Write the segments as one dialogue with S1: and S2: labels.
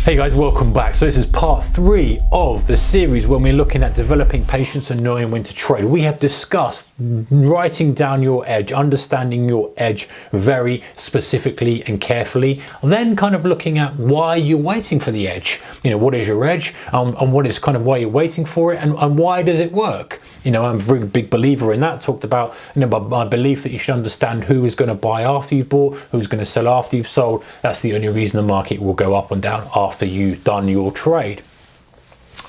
S1: Hey guys, welcome back. So this is part 3 of the series when we're looking at developing patience and knowing when to trade. We have discussed writing down your edge, understanding your edge very specifically and carefully, then kind of looking at why you're waiting for the edge. You know, what is your edge, and what is kind of why you're waiting for it, and why does it work? You know, I'm a very big believer in that. Talked about, you know, my belief that you should understand who is going to buy after you've bought, who's going to sell after you've sold. That's the only reason the market will go up and down after you've done your trade.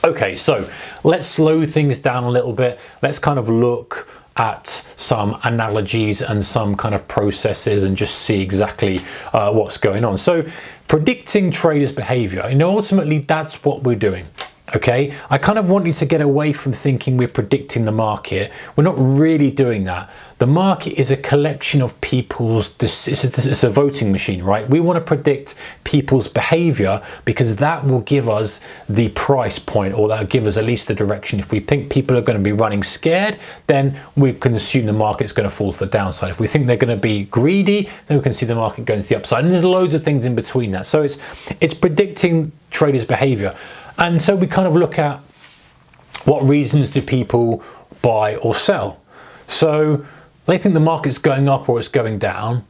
S1: Okay, so let's slow things down a little bit. Let's kind of look at some analogies and some kind of processes and just see exactly what's going on. So predicting traders' behavior, you know, ultimately that's what we're doing. Okay, I kind of want you to get away from thinking we're predicting the market. We're not really doing that. The market is a collection of people's, it's a voting machine, right? We want to predict people's behavior because that will give us the price point, or that will give us at least the direction. If we think people are going to be running scared, then we can assume the market's going to fall to the downside. If we think they're going to be greedy, then we can see the market going to the upside. And there's loads of things in between that. So it's predicting traders' behavior. And so we kind of look at what reasons do people buy or sell. So they think the market's going up or it's going down.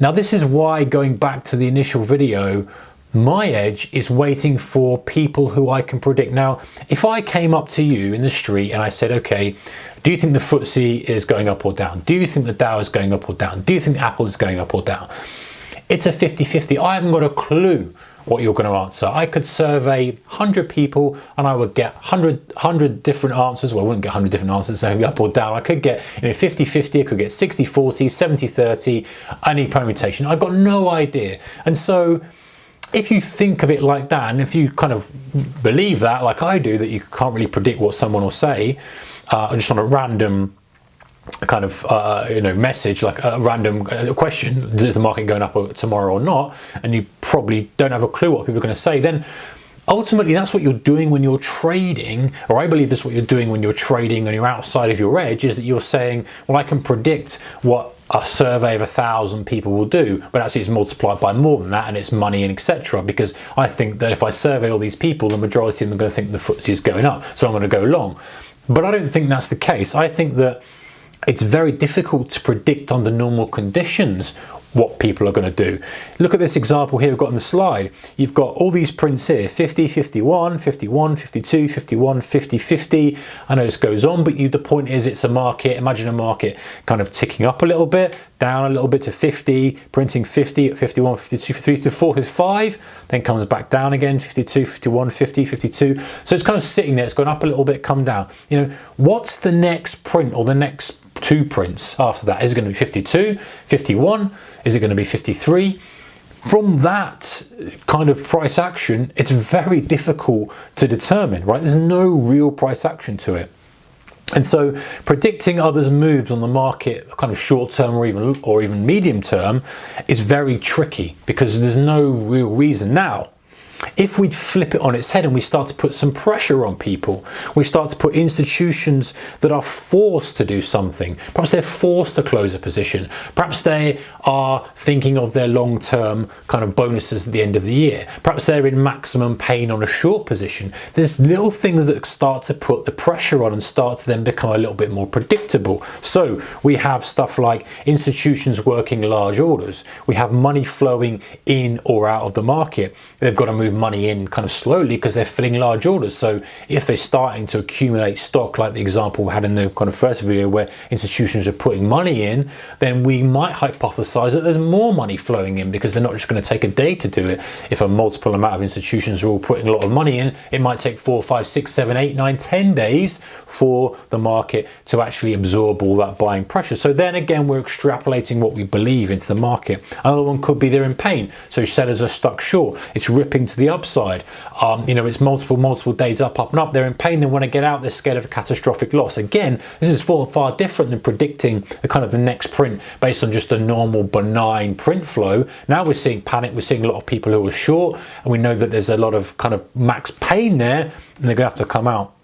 S1: Now this is why, going back to the initial video, my edge is waiting for people who I can predict. Now, if I came up to you in the street and I said, okay, do you think the FTSE is going up or down? Do you think the Dow is going up or down? Do you think Apple is going up or down? It's a 50-50. I haven't got a clue what you're going to answer. I could survey 100 people and I would get 100 different answers. Well, I wouldn't get 100 different answers saying up or down. I could get 50-50, I could get 60-40, 70-30, any permutation. I've got no idea. And so if you think of it like that, and if you kind of believe that, like I do, that you can't really predict what someone will say, just on a random kind of message, like a random question, is the market going up tomorrow or not, and you probably don't have a clue what people are going to say, then ultimately that's what you're doing when you're trading, or I believe that's what you're doing when you're trading and you're outside of your edge, is that you're saying, well, I can predict what a survey of 1,000 people will do, but actually it's multiplied by more than that, and it's money and etc. Because I think that if I survey all these people, the majority of them are going to think the FTSE is going up, so I'm going to go long. But I don't think that's the case. I think that it's very difficult to predict under normal conditions what people are going to do. Look at this example here we've got on the slide. You've got all these prints here, 50, 51, 51, 52, 51, 50, 50. I know this goes on, but the point is it's a market. Imagine a market kind of ticking up a little bit, down a little bit to 50, printing 50 at 51, 52, 53 to 45, then comes back down again, 52, 51, 50, 52. So it's kind of sitting there, it's gone up a little bit, come down. You know, what's the next print or the next two prints after that? Is it going to be 52, 51? Is it going to be 53? From that kind of price action, it's very difficult to determine, right? There's no real price action to it. And so predicting others' moves on the market, kind of short term or even medium term, is very tricky because there's no real reason. Now, if we flip it on its head and we start to put some pressure on people, we start to put institutions that are forced to do something. Perhaps they're forced to close a position. Perhaps they are thinking of their long-term kind of bonuses at the end of the year. Perhaps they're in maximum pain on a short position. There's little things that start to put the pressure on and start to then become a little bit more predictable. So we have stuff like institutions working large orders. We have money flowing in or out of the market. They've got to move money in kind of slowly because they're filling large orders. So if they're starting to accumulate stock, like the example we had in the kind of first video where institutions are putting money in, then we might hypothesize that there's more money flowing in because they're not just going to take a day to do it. If a multiple amount of institutions are all putting a lot of money in, it might take 4, 5, 6, 7, 8, 9, 10 days for the market to actually absorb all that buying pressure. So then again, we're extrapolating what we believe into the market. Another one could be they're in pain. So sellers are stuck short. It's ripping to the upside. It's multiple days up and up. They're in pain. They want to get out. They're scared of a catastrophic loss. Again, this is far different than predicting the next print based on just a normal benign print flow. Now we're seeing panic. We're seeing a lot of people who are short, and we know that there's a lot of kind of max pain there, and they're going to have to come out.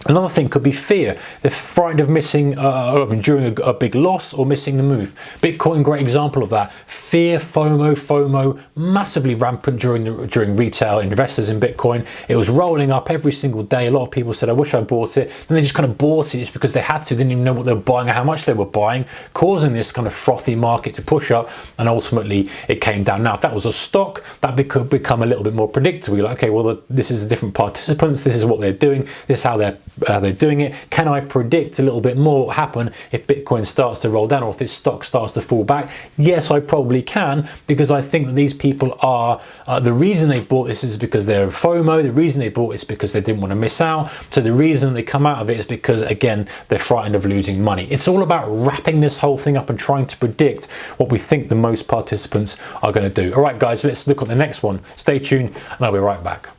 S1: Another thing could be fear. They're frightened of missing during a big loss or missing the move. Bitcoin, great example of that. Fear, FOMO, massively rampant during retail investors in Bitcoin. It was rolling up every single day. A lot of people said, I wish I bought it. And they just kind of bought it just because they had to. They didn't even know what they were buying or how much they were buying, causing this kind of frothy market to push up. And ultimately, it came down. Now, if that was a stock, that could become a little bit more predictable. You're like, okay, well, this is different participants. This is what they're doing. This is how they're doing it. Can I predict a little bit more what will happen if Bitcoin starts to roll down or if this stock starts to fall back? Yes, I probably can, because I think that these people are, the reason they bought this is because they're FOMO, the reason they bought it is because they didn't want to miss out, so the reason they come out of it is because, again, they're frightened of losing money. It's all about wrapping this whole thing up and trying to predict what we think the most participants are going to do. All right, guys, let's look at the next one. Stay tuned and I'll be right back.